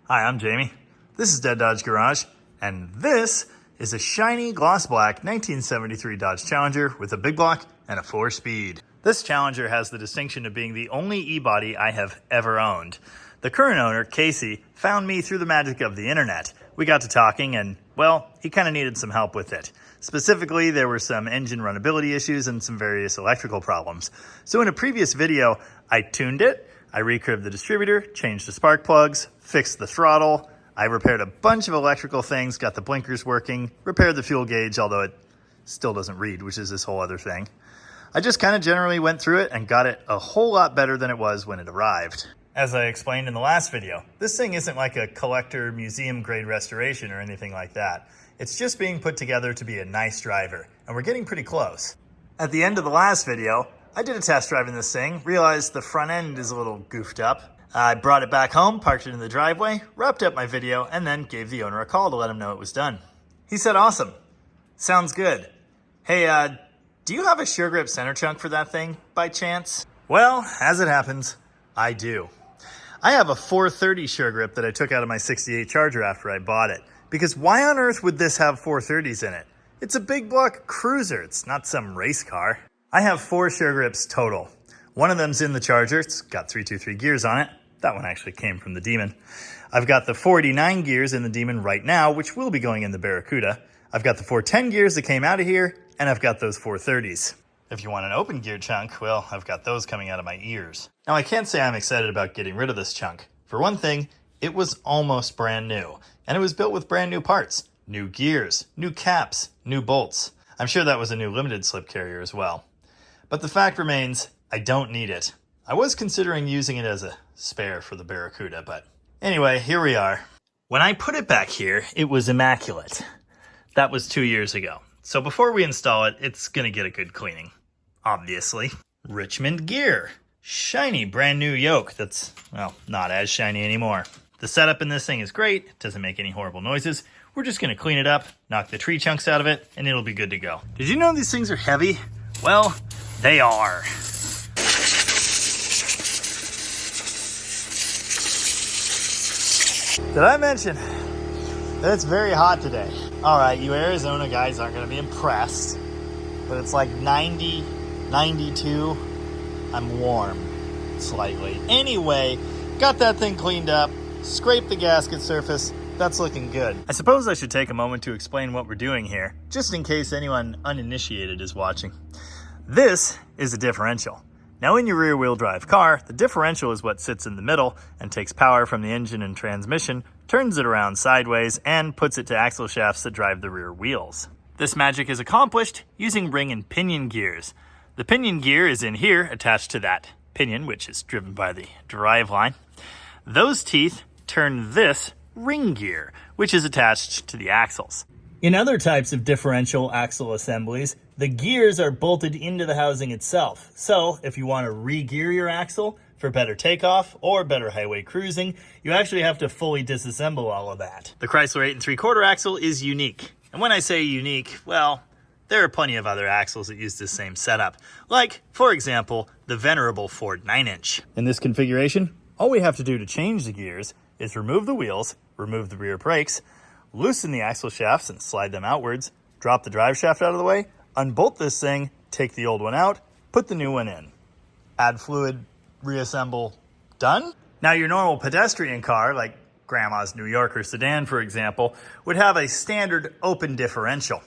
Hi, I'm Jamie. This is Dead Dodge Garage, and this is a shiny gloss black 1973 Dodge Challenger with a big block and a 4-speed. This Challenger has the distinction of being the only e-body I have ever owned. The current owner, Casey, found me through the magic of the internet. We got to talking and, well, he kind of needed some help with it. Specifically, there were some engine runnability issues and some various electrical problems. So in a previous video, I tuned it, I recribbed the distributor, changed the spark plugs, fixed the throttle. I repaired a bunch of electrical things, got the blinkers working, repaired the fuel gauge, although it still doesn't read, which is this whole other thing. I just kind of generally went through it and got it a whole lot better than it was when it arrived. As I explained in the last video, this thing isn't like a collector museum grade restoration or anything like that. It's just being put together to be a nice driver, and we're getting pretty close. At the end of the last video, I did a test drive in this thing, realized the front end is a little goofed up. I brought it back home, parked it in the driveway, wrapped up my video, and then gave the owner a call to let him know it was done. He said, awesome. Sounds good. Hey, do you have a Suregrip center chunk for that thing by chance? Well, as it happens, I do. I have a 430 Suregrip that I took out of my 68 Charger after I bought it. Because why on earth would this have 430s in it? It's a big block cruiser, it's not some race car. I have 4 Suregrips total. One of them's in the Charger, it's got 323 gears on it. That one actually came from the Demon. I've got the 489 gears in the Demon right now, which will be going in the Barracuda. I've got the 410 gears that came out of here, and I've got those 430s. If you want an open gear chunk, well, I've got those coming out of my ears. Now, I can't say I'm excited about getting rid of this chunk. For one thing, it was almost brand new, and it was built with brand new parts. New gears, new caps, new bolts. I'm sure that was a new limited slip carrier as well. But the fact remains, I don't need it. I was considering using it as a spare for the Barracuda, but anyway, here we are. When I put it back here, it was immaculate. That was 2 years ago. So before we install it, it's gonna get a good cleaning. Obviously. Richmond gear. Shiny brand new yoke that's, well, not as shiny anymore. The setup in this thing is great. It doesn't make any horrible noises. We're just gonna clean it up, knock the tree chunks out of it, and it'll be good to go. Did you know these things are heavy? Well, they are. Did I mention that it's very hot today? All right, you Arizona guys aren't gonna be impressed, but it's like 90, 92. I'm warm, slightly. Anyway, got that thing cleaned up, scraped the gasket surface. That's looking good. I suppose I should take a moment to explain what we're doing here, just in case anyone uninitiated is watching. This is a differential. Now in your rear-wheel drive car, the differential is what sits in the middle and takes power from the engine and transmission, turns it around sideways, and puts it to axle shafts that drive the rear wheels. This magic is accomplished using ring and pinion gears. The pinion gear is in here, attached to that pinion, which is driven by the driveline. Those teeth turn this ring gear, which is attached to the axles. In other types of differential axle assemblies, the gears are bolted into the housing itself. So if you want to re-gear your axle for better takeoff or better highway cruising, you actually have to fully disassemble all of that. The Chrysler 8 3/4 axle is unique. And when I say unique, well, there are plenty of other axles that use this same setup. Like, for example, the venerable Ford 9-inch. In this configuration, all we have to do to change the gears is remove the wheels, remove the rear brakes, loosen the axle shafts and slide them outwards, drop the drive shaft out of the way, unbolt this thing, take the old one out, put the new one in. Add fluid, reassemble, done? Now your normal pedestrian car, like Grandma's New Yorker sedan for example, would have a standard open differential,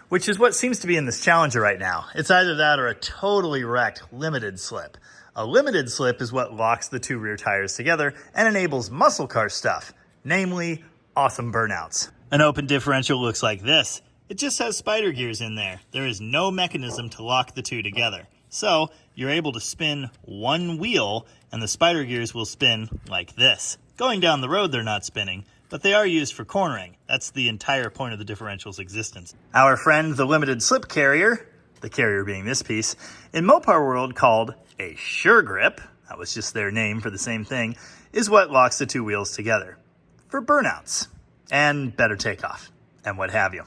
which is what seems to be in this Challenger right now. It's either that or a totally wrecked limited slip. A limited slip is what locks the 2 rear tires together and enables muscle car stuff, namely awesome burnouts. An open differential looks like this. It just has spider gears in there. There is no mechanism to lock the 2 together. So you're able to spin one wheel and the spider gears will spin like this. Going down the road, they're not spinning, but they are used for cornering. That's the entire point of the differential's existence. Our friend, the limited slip carrier, the carrier being this piece, in Mopar world called a Suregrip, that was just their name for the same thing, is what locks the 2 wheels together for burnouts and better takeoff and what have you.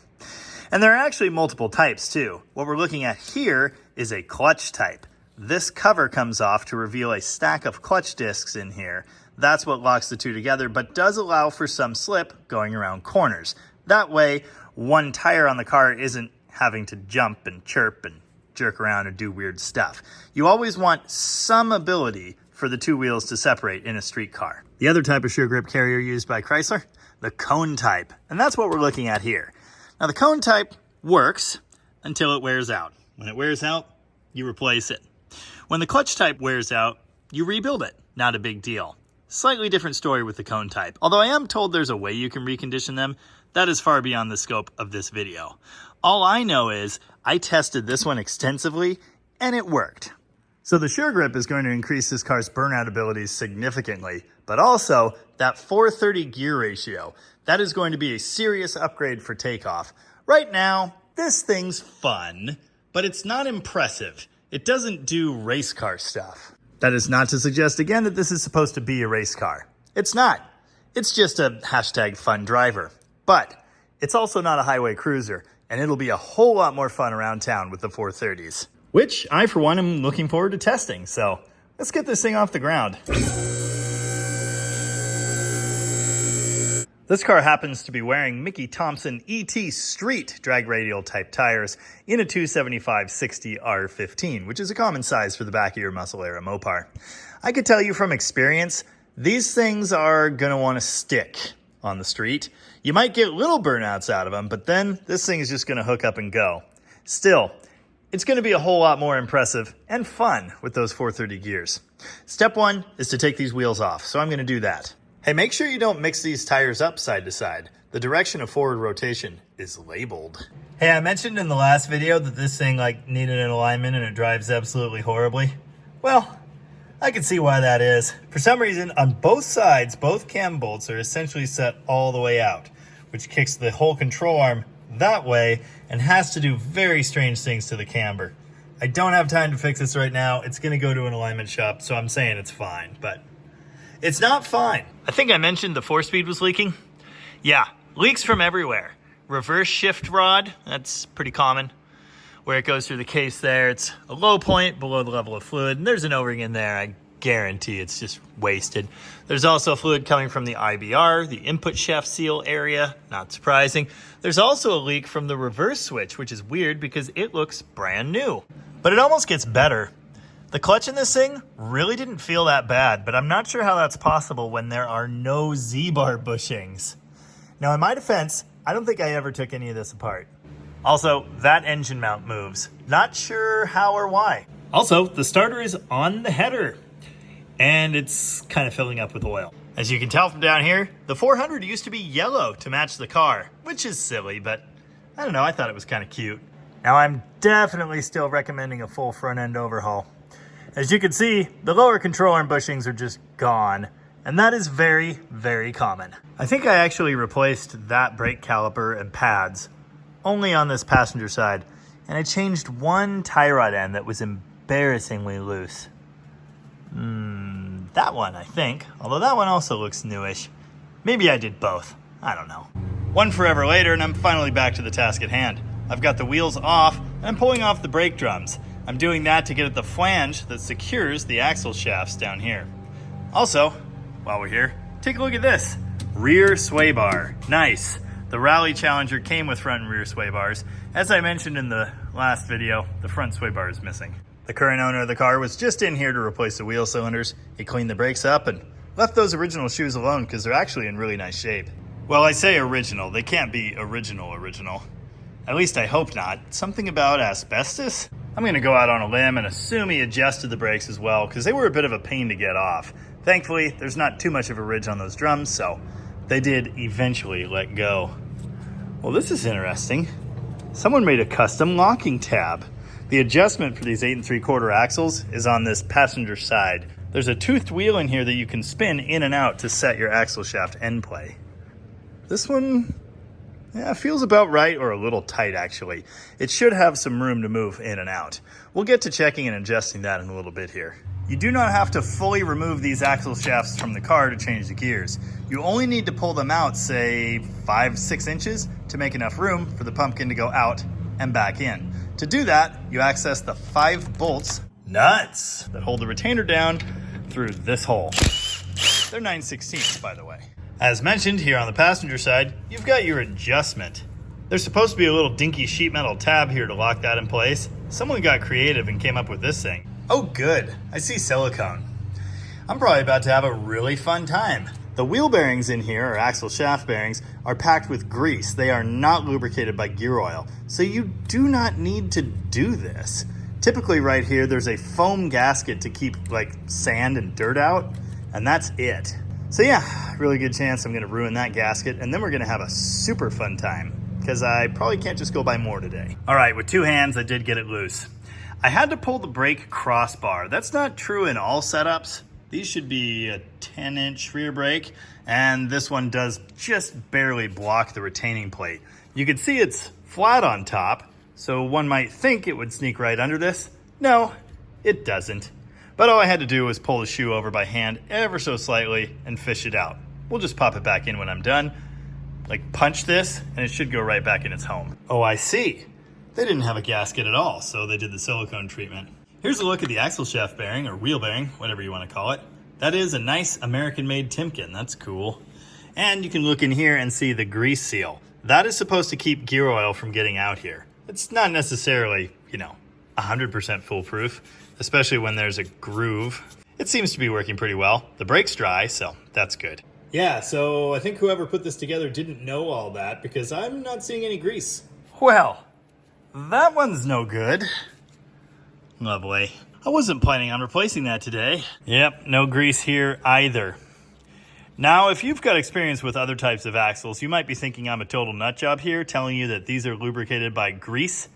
And there are actually multiple types too. What we're looking at here is a clutch type. This cover comes off to reveal a stack of clutch discs in here That's what locks the two together, but does allow for some slip going around corners. That way, one tire on the car isn't having to jump and chirp and jerk around and do weird stuff. You always want some ability for the two wheels to separate in a street car. The other type of Suregrip carrier used by Chrysler, the cone type, and that's what we're looking at here. Now the cone type works until it wears out. When it wears out, you replace it. When the clutch type wears out, you rebuild it. Not a big deal. Slightly different story with the cone type. Although I am told there's a way you can recondition them, that is far beyond the scope of this video. All I know is I tested this one extensively and it worked. So the Suregrip is going to increase this car's burnout abilities significantly, but also that 430 gear ratio. That is going to be a serious upgrade for takeoff. Right now, this thing's fun, but it's not impressive. It doesn't do race car stuff. That is not to suggest again that this is supposed to be a race car. It's not. It's just a hashtag fun driver. But it's also not a highway cruiser, and it'll be a whole lot more fun around town with the 430s. Which I, for one, am looking forward to testing. So let's get this thing off the ground. This car happens to be wearing Mickey Thompson ET Street drag radial type tires in a 275/60 R15, which is a common size for the back of your muscle era Mopar. I could tell you from experience, these things are gonna wanna stick on the street. You might get little burnouts out of them, but then this thing is just gonna hook up and go. Still, it's gonna be a whole lot more impressive and fun with those 430 gears. Step one is to take these wheels off, so I'm gonna do that. Hey, make sure you don't mix these tires up side to side. The direction of forward rotation is labeled. Hey, I mentioned in the last video that this thing needed an alignment and it drives absolutely horribly. Well, I can see why that is. For some reason, on both sides, both cam bolts are essentially set all the way out, which kicks the whole control arm that way and has to do very strange things to the camber. I don't have time to fix this right now. It's gonna go to an alignment shop, so I'm saying it's fine, but it's not fine. I think I mentioned the 4-speed was leaking. Yeah, leaks from everywhere. Reverse shift rod, that's pretty common. Where it goes through the case there, it's a low point below the level of fluid, and there's an O-ring in there. I guarantee it's just wasted. There's also fluid coming from the IBR, the input shaft seal area, not surprising. There's also a leak from the reverse switch, which is weird because it looks brand new. But it almost gets better. The clutch in this thing really didn't feel that bad, but I'm not sure how that's possible when there are no Z-bar bushings. Now, in my defense, I don't think I ever took any of this apart. Also, that engine mount moves. Not sure how or why. Also, the starter is on the header, and it's kind of filling up with oil. As you can tell from down here, the 400 used to be yellow to match the car, which is silly, but I don't know, I thought it was kind of cute. Now, I'm definitely still recommending a full front end overhaul. As you can see, the lower control arm bushings are just gone, and that is very, very common. I think I actually replaced that brake caliper and pads only on this passenger side, and I changed one tie rod end that was embarrassingly loose. That one, I think, although that one also looks newish. Maybe I did both, I don't know. One forever later, and I'm finally back to the task at hand. I've got the wheels off, and I'm pulling off the brake drums. I'm doing that to get at the flange that secures the axle shafts down here. Also, while we're here, take a look at this. Rear sway bar. Nice. The Rally Challenger came with front and rear sway bars. As I mentioned in the last video, the front sway bar is missing. The current owner of the car was just in here to replace the wheel cylinders. He cleaned the brakes up and left those original shoes alone because they're actually in really nice shape. Well, I say original. They can't be original. At least I hope not. Something about asbestos? I'm gonna go out on a limb and assume he adjusted the brakes as well because they were a bit of a pain to get off. Thankfully, there's not too much of a ridge on those drums, so they did eventually let go. Well, this is interesting. Someone made a custom locking tab. The adjustment for these 8 3/4 axles is on this passenger side. There's a toothed wheel in here that you can spin in and out to set your axle shaft end play. This one, yeah, feels about right, or a little tight actually. It should have some room to move in and out. We'll get to checking and adjusting that in a little bit here. You do not have to fully remove these axle shafts from the car to change the gears. You only need to pull them out, say 5-6 inches, to make enough room for the pumpkin to go out and back in. To do that, you access the 5 bolts, nuts, that hold the retainer down through this hole. They're 9/16, by the way. As mentioned, here on the passenger side, you've got your adjustment. There's supposed to be a little dinky sheet metal tab here to lock that in place. Someone got creative and came up with this thing. Oh good, I see silicone. I'm probably about to have a really fun time. The wheel bearings in here, or axle shaft bearings, are packed with grease. They are not lubricated by gear oil, so you do not need to do this. Typically right here, there's a foam gasket to keep like sand and dirt out, and that's it. So yeah, really good chance I'm gonna ruin that gasket, and then we're gonna have a super fun time, because I probably can't just go buy more today. All right, with two hands, I did get it loose. I had to pull the brake crossbar. That's not true in all setups. These should be a 10-inch rear brake, and this one does just barely block the retaining plate. You can see it's flat on top, so one might think it would sneak right under this. No, it doesn't. But all I had to do was pull the shoe over by hand ever so slightly and fish it out. We'll just pop it back in when I'm done. Like punch this, and it should go right back in its home. Oh, I see. They didn't have a gasket at all, so they did the silicone treatment. Here's a look at the axle shaft bearing, or wheel bearing, whatever you want to call it. That is a nice American-made Timken. That's cool. And you can look in here and see the grease seal. That is supposed to keep gear oil from getting out here. It's not necessarily, 100% foolproof, especially when there's a groove. It seems to be working pretty well. The brake's dry, so that's good. Yeah, so I think whoever put this together didn't know all that, because I'm not seeing any grease. Well, that one's no good. Lovely. I wasn't planning on replacing that today. Yep, no grease here either. Now, if you've got experience with other types of axles, you might be thinking I'm a total nut job here, telling you that these are lubricated by grease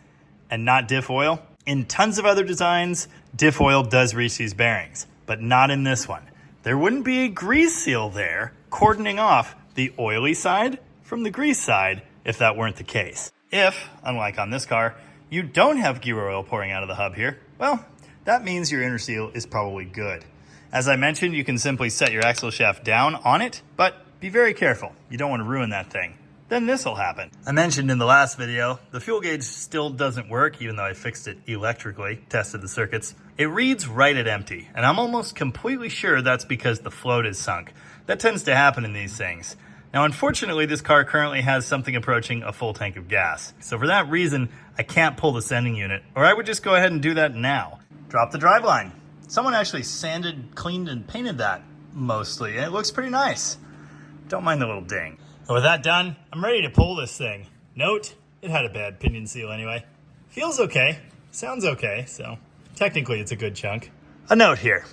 and not diff oil. In tons of other designs, diff oil does reach these bearings, but not in this one. There wouldn't be a grease seal there cordoning off the oily side from the grease side if that weren't the case. If, unlike on this car, you don't have gear oil pouring out of the hub here, well, that means your inner seal is probably good. As I mentioned, you can simply set your axle shaft down on it, but be very careful. You don't want to ruin that thing. Then this will happen. I mentioned in the last video, the fuel gauge still doesn't work, even though I fixed it electrically, tested the circuits. It reads right at empty, and I'm almost completely sure that's because the float is sunk. That tends to happen in these things. Now, unfortunately, this car currently has something approaching a full tank of gas. So for that reason, I can't pull the sending unit, or I would just go ahead and do that now. Drop the driveline. Someone actually sanded, cleaned, and painted that mostly, and it looks pretty nice. Don't mind the little ding. And with that done, I'm ready to pull this thing. Note, it had a bad pinion seal anyway. Feels okay, sounds okay, so technically it's a good chunk. A note here.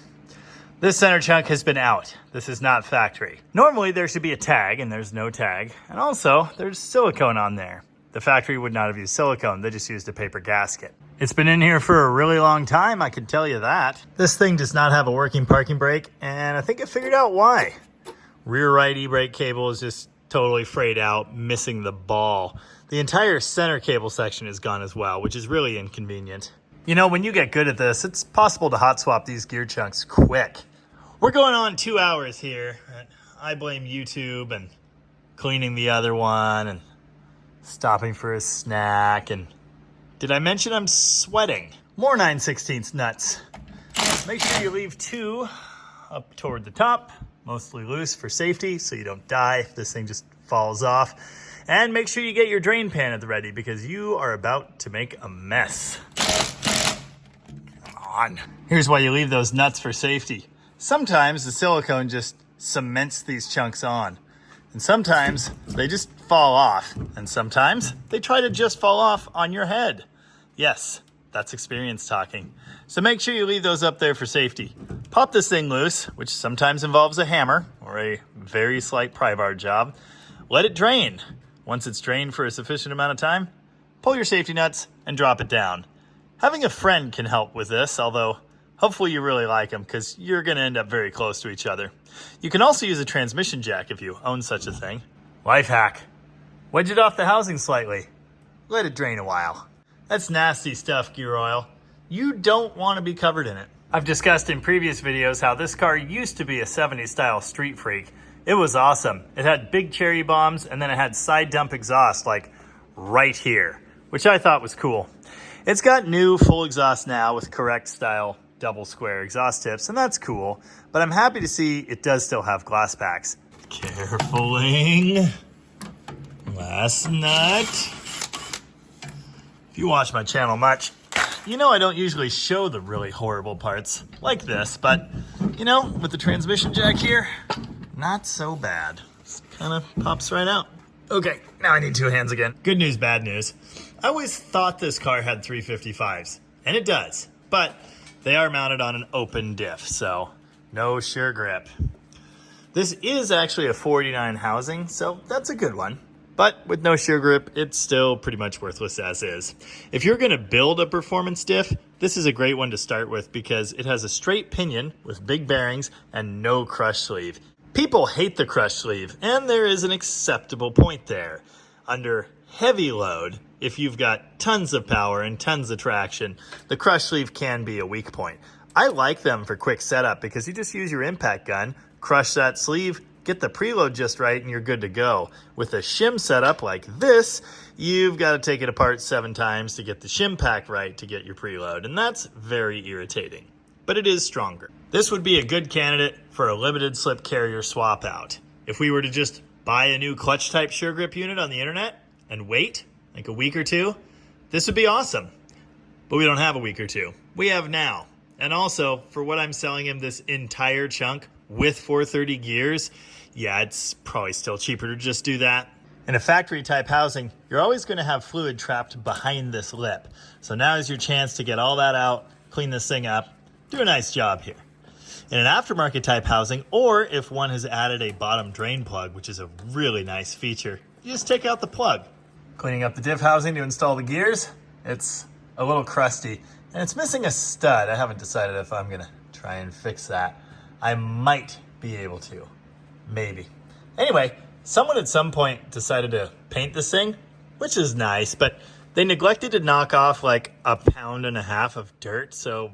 This center chunk has been out. This is not factory. Normally there should be a tag, and there's no tag. And also, there's silicone on there. The factory would not have used silicone, they just used a paper gasket. It's been in here for a really long time, I can tell you that. This thing does not have a working parking brake, and I think I figured out why. Rear right e-brake cable is just totally frayed out, missing the ball. The entire center cable section is gone as well, which is really inconvenient. You know, when you get good at this, it's possible to hot swap these gear chunks quick. We're going on 2 hours here. I blame YouTube and cleaning the other one and stopping for a snack. And did I mention I'm sweating? More 9/16 nuts. Make sure you leave 2 up toward the top, mostly loose for safety so you don't die if this thing just falls off. And make sure you get your drain pan at the ready because you are about to make a mess. Come on. Here's why you leave those nuts for safety. Sometimes the silicone just cements these chunks on, and sometimes they just fall off, and sometimes they try to just fall off on your head. Yes, that's experience talking. So make sure you leave those up there for safety. Pop this thing loose, which sometimes involves a hammer or a very slight pry bar job. Let it drain. Once it's drained for a sufficient amount of time, pull your safety nuts and drop it down. Having a friend can help with this, although hopefully you really like them because you're going to end up very close to each other. You can also use a transmission jack if you own such a thing. Life hack. Wedge it off the housing slightly. Let it drain a while. That's nasty stuff, gear oil. You don't want to be covered in it. I've discussed in previous videos how this car used to be a 70s style street freak. It was awesome. It had big cherry bombs and then it had side dump exhaust like right here, which I thought was cool. It's got new full exhaust now with correct style double square exhaust tips, and that's cool. But I'm happy to see it does still have glass packs. Carefuling. Last nut. If you watch my channel much, you know I don't usually show the really horrible parts like this, but you know, with the transmission jack here, not so bad. Just kind of pops right out. Okay, now I need two hands again. Good news, bad news. I always thought this car had 355s, and it does, but they are mounted on an open diff, so no Suregrip. This is actually a 49 housing, so that's a good one. But with no Suregrip, it's still pretty much worthless as is. If you're gonna build a performance diff, this is a great one to start with because it has a straight pinion with big bearings and no crush sleeve. People hate the crush sleeve, and there is an acceptable point there. Under heavy load, if you've got tons of power and tons of traction, the crush sleeve can be a weak point. I like them for quick setup because you just use your impact gun, crush that sleeve, get the preload just right, and you're good to go. With a shim setup like this, you've got to take it apart 7 times to get the shim pack right to get your preload, and that's very irritating. But it is stronger. This would be a good candidate for a limited slip carrier swap out. If we were to just buy a new clutch type Suregrip unit on the internet and wait like a week or two, this would be awesome. But we don't have a week or two. We have now. And also, for what I'm selling him this entire chunk with 430 gears, yeah, it's probably still cheaper to just do that. In a factory type housing, you're always going to have fluid trapped behind this lip. So now is your chance to get all that out, clean this thing up, do a nice job here. In an aftermarket type housing, or if one has added a bottom drain plug, which is a really nice feature, you just take out the plug. Cleaning up the diff housing to install the gears, it's a little crusty, and it's missing a stud. I haven't decided if I'm gonna try and fix that. I might be able to, maybe. Anyway, someone at some point decided to paint this thing, which is nice, but they neglected to knock off like 1.5 pounds of dirt, so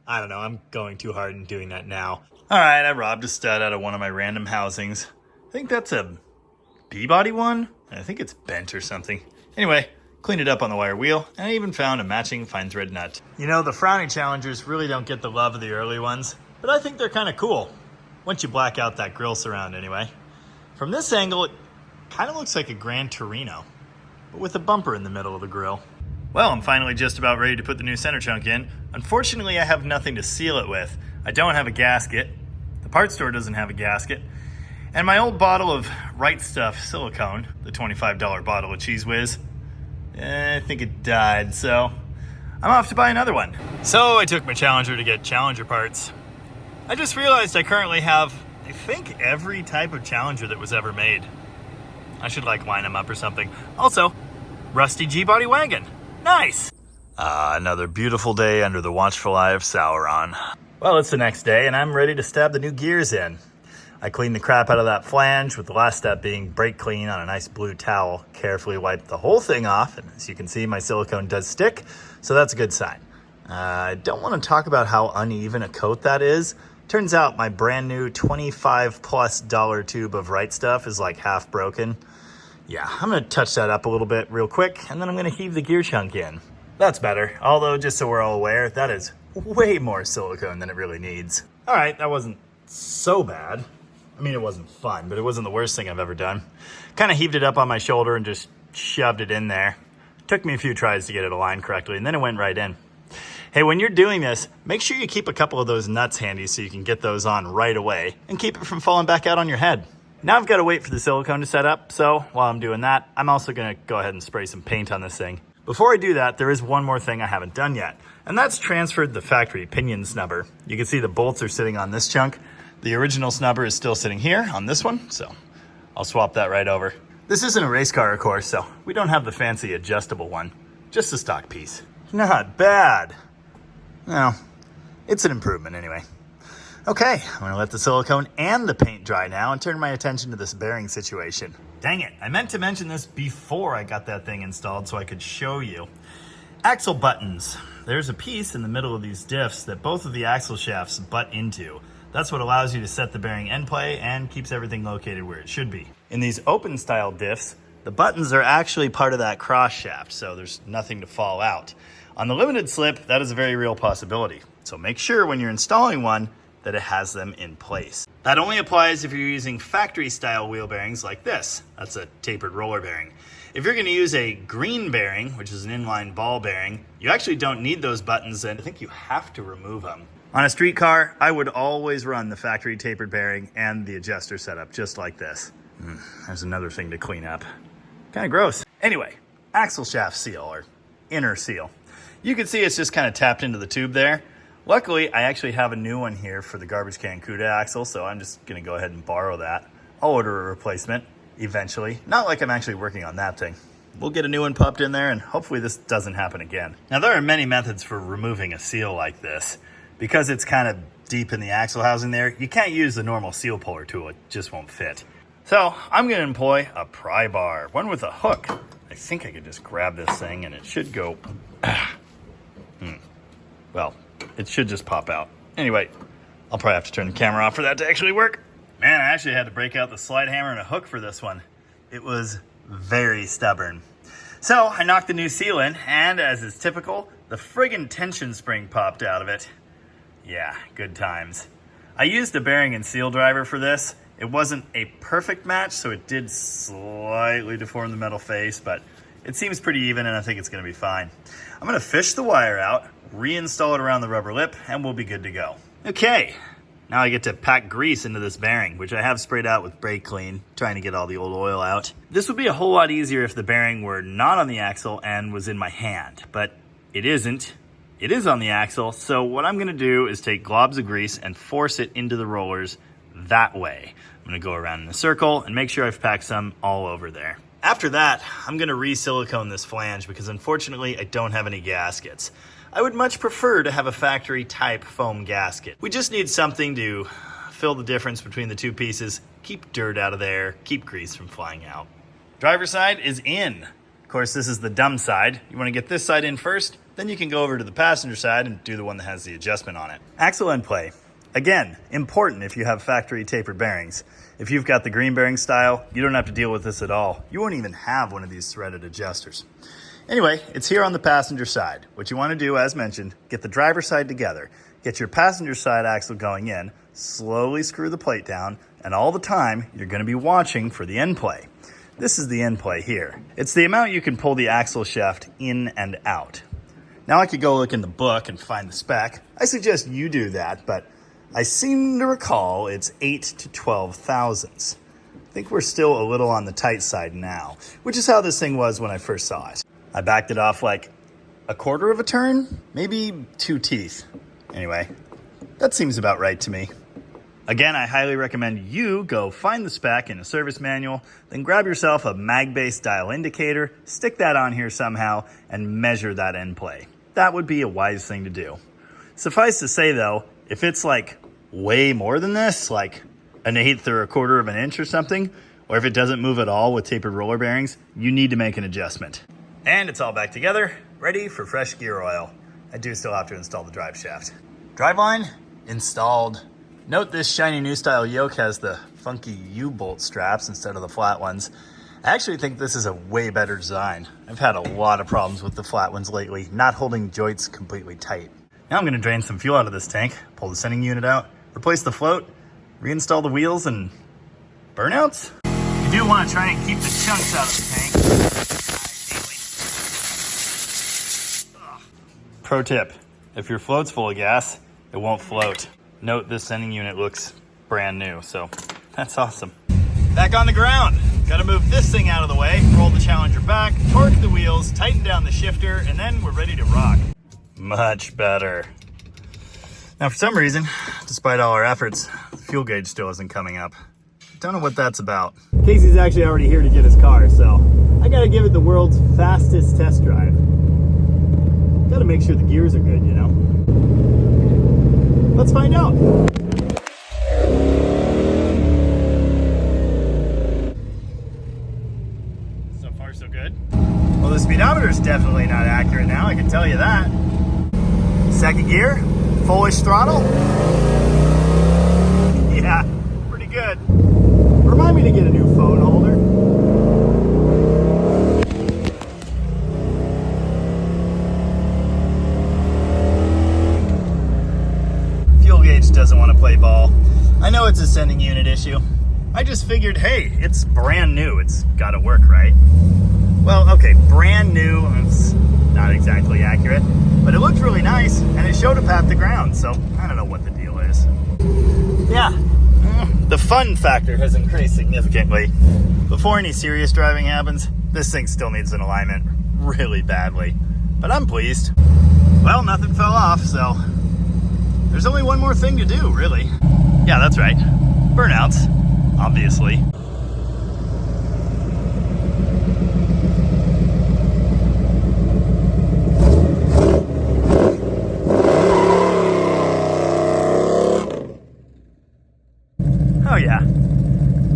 I don't know, I'm going too hard in doing that now. All right, I robbed a stud out of one of my random housings. I think that's a B-body one. I think it's bent or something. Anyway, cleaned it up on the wire wheel, and I even found a matching fine thread nut. You know, the Frowny Challengers really don't get the love of the early ones, but I think they're kind of cool. Once you black out that grille surround anyway. From this angle, it kind of looks like a Gran Torino, but with a bumper in the middle of the grille. Well, I'm finally just about ready to put the new center chunk in. Unfortunately, I have nothing to seal it with. I don't have a gasket. The parts store doesn't have a gasket. And my old bottle of Right Stuff silicone, the $25 bottle of Cheese Whiz, I think it died, so I'm off to buy another one. So I took my Challenger to get Challenger parts. I just realized I currently have, I think, every type of Challenger that was ever made. I should like line them up or something. Also, rusty G-body wagon. Nice. Another beautiful day under the watchful eye of Sauron. Well, it's the next day and I'm ready to stab the new gears in. I cleaned the crap out of that flange, with the last step being brake clean on a nice blue towel. Carefully wiped the whole thing off, and as you can see, my silicone does stick, so that's a good sign. I don't want to talk about how uneven a coat that is. Turns out my brand new $25+ tube of Right Stuff is like half broken. Yeah, I'm gonna touch that up a little bit real quick, and then I'm gonna heave the gear chunk in. That's better, although just so we're all aware, that is way more silicone than it really needs. All right, that wasn't so bad. I mean, it wasn't fun, but it wasn't the worst thing I've ever done. Kind of heaved it up on my shoulder and just shoved it in there. Took me a few tries to get it aligned correctly, and then it went right in. Hey, when you're doing this, make sure you keep a couple of those nuts handy so you can get those on right away and keep it from falling back out on your head. Now I've got to wait for the silicone to set up, so while I'm doing that, I'm also gonna go ahead and spray some paint on this thing. Before I do that, there is one more thing I haven't done yet, and that's transferred the factory pinion snubber. You can see the bolts are sitting on this chunk. The original snubber is still sitting here on this one, so I'll swap that right over. This isn't a race car, of course, so we don't have the fancy adjustable one, just a stock piece. Not bad. No, it's an improvement anyway. Okay, I'm gonna let the silicone and the paint dry now and turn my attention to this bearing situation. Dang it, I meant to mention this before I got that thing installed so I could show you. Axle buttons. There's a piece in the middle of these diffs that both of the axle shafts butt into. That's what allows you to set the bearing endplay and keeps everything located where it should be. In these open style diffs, the buttons are actually part of that cross shaft, so there's nothing to fall out. On the limited slip, that is a very real possibility. So make sure when you're installing one that it has them in place. That only applies if you're using factory style wheel bearings like this. That's a tapered roller bearing. If you're gonna use a green bearing, which is an inline ball bearing, you actually don't need those buttons, and I think you have to remove them. On a street car, I would always run the factory tapered bearing and the adjuster setup just like this. There's another thing to clean up. Kind of gross. Anyway, axle shaft seal or inner seal. You can see it's just kind of tapped into the tube there. Luckily, I actually have a new one here for the garbage can CUDA axle, so I'm just gonna go ahead and borrow that. I'll order a replacement eventually. Not like I'm actually working on that thing. We'll get a new one popped in there and hopefully this doesn't happen again. Now there are many methods for removing a seal like this. Because it's kind of deep in the axle housing there, you can't use the normal seal puller tool, it just won't fit. So I'm gonna employ a pry bar, one with a hook. I think I could just grab this thing and it should go, well, it should just pop out. Anyway, I'll probably have to turn the camera off for that to actually work. Man, I actually had to break out the slide hammer and a hook for this one. It was very stubborn. So I knocked the new seal in, and as is typical, the friggin' tension spring popped out of it. Yeah, good times. I used a bearing and seal driver for this. It wasn't a perfect match, so it did slightly deform the metal face, but it seems pretty even and I think it's gonna be fine. I'm gonna fish the wire out, reinstall it around the rubber lip, and we'll be good to go. Okay, now I get to pack grease into this bearing, which I have sprayed out with brake clean, trying to get all the old oil out. This would be a whole lot easier if the bearing were not on the axle and was in my hand, but it isn't. It is on the axle, so what I'm gonna do is take globs of grease and force it into the rollers that way. I'm gonna go around in a circle and make sure I've packed some all over there. After that, I'm gonna re-silicone this flange because unfortunately I don't have any gaskets. I would much prefer to have a factory type foam gasket. We just need something to fill the difference between the two pieces, keep dirt out of there, keep grease from flying out. Driver's side is in. Of course, this is the dumb side. You wanna get this side in first, then you can go over to the passenger side and do the one that has the adjustment on it. Axle end play. Again, important if you have factory tapered bearings. If you've got the green bearing style, you don't have to deal with this at all. You won't even have one of these threaded adjusters. Anyway, it's here on the passenger side. What you want to do, as mentioned, get the driver's side together, get your passenger side axle going in, slowly screw the plate down, and all the time, you're going to be watching for the end play. This is the end play here. It's the amount you can pull the axle shaft in and out. Now I could go look in the book and find the spec. I suggest you do that, but I seem to recall it's 8 to 12 thousandths. I think we're still a little on the tight side now, which is how this thing was when I first saw it. I backed it off like a quarter of a turn, maybe 2 teeth. Anyway, that seems about right to me. Again, I highly recommend you go find the spec in a service manual, then grab yourself a mag-based dial indicator, stick that on here somehow, and measure that end play. That would be a wise thing to do. Suffice to say though, if it's like way more than this, like 1/8 or 1/4 of an inch or something, or if it doesn't move at all with tapered roller bearings, you need to make an adjustment. And it's all back together, ready for fresh gear oil. I do still have to install the drive shaft. Driveline installed. Note this shiny new style yoke has the funky U-bolt straps instead of the flat ones. I actually think this is a way better design. I've had a lot of problems with the flat ones lately, not holding joints completely tight. Now I'm gonna drain some fuel out of this tank, pull the sending unit out, replace the float, reinstall the wheels, and burnouts? You do wanna try and keep the chunks out of the tank. Pro tip, if your float's full of gas, it won't float. Note this sending unit looks brand new, so that's awesome. Back on the ground. Gotta move this thing out of the way, roll the Challenger back, torque the wheels, tighten down the shifter, and then we're ready to rock. Much better. Now for some reason, despite all our efforts, the fuel gauge still isn't coming up. Don't know what that's about. Casey's actually already here to get his car, so I gotta give it the world's fastest test drive. Gotta make sure the gears are good, you know? Let's find out. So far, so good. Well, the speedometer is definitely not accurate now, I can tell you that. Second gear, fullish throttle. Yeah, pretty good. Remind me to get a new phone holder. issue. I just figured, hey, it's brand new. It's got to work, right? Well, okay, brand new, it's not exactly accurate, but it looked really nice, and it showed up at the ground, so I don't know what the deal is. Yeah, the fun factor has increased significantly. Before any serious driving happens, this thing still needs an alignment really badly, but I'm pleased. Well, nothing fell off, so there's only one more thing to do, really. Yeah, that's right, burnouts, obviously. Oh yeah,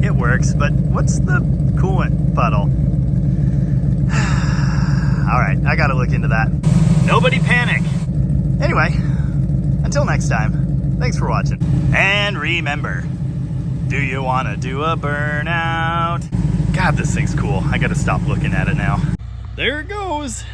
it works, but what's the coolant puddle? All right, I gotta look into that. Nobody panic. Anyway, until next time, thanks for watching. And remember, do you wanna do a burnout? God, this thing's cool. I gotta stop looking at it now. There it goes.